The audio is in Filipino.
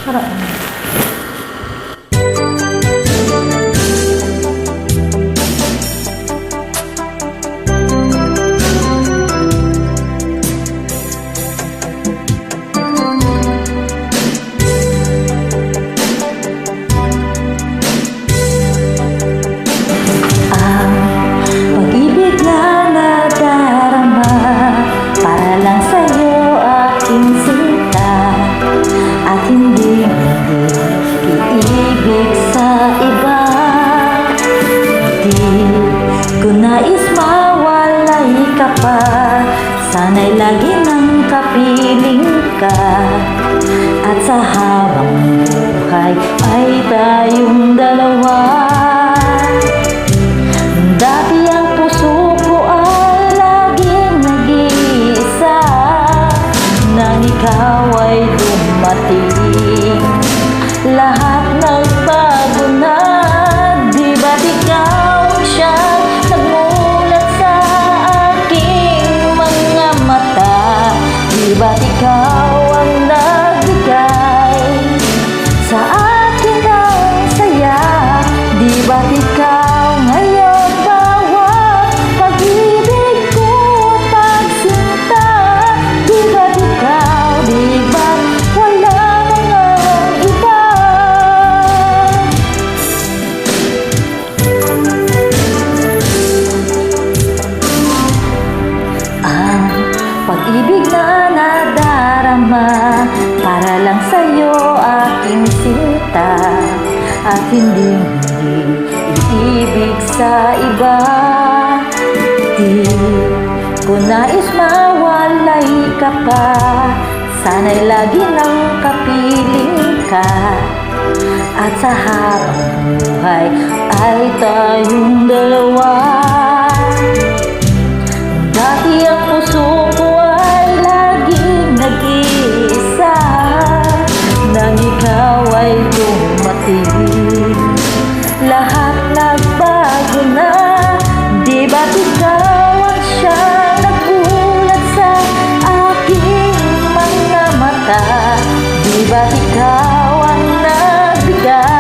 Sarap. Pag-ibig na nadarama para lang sa'yo aking sinta, at hindi iibig sa iba. Di ko nais mawalay ka pa, sana'y lagi nang kapiling ka, at sa habang buhay ay tayong dalawa. Dati ang puso ko ay laging nag-iisa, nang ikaw ay dumating, lahat nagbago na. Di ba't ikaw siyang nagmulat sa aking mga mata? Di ba't ikaw ang nagbigay sa akin ng saya? Di ba't ikaw ngayon bawat pag-ibig ko at pagsinta? Di ba't ikaw, di ba't wala nang iba? Ang pag-ibig na nadarama para lang sa'yo aking sinta, at hindi iibig sa iba. Di ko nais mawalay ka pa, sana'y lagi nang kapiling ka, at sa habang buhay ay tayong dalawa. Dati ang puso ko ay laging nag-iisa, nang ikaw ay dumating, lahat nagbago na. Di ba't ikaw ang siyang nagulat sa aking mga mata? Di ba't ikaw ang nagbigay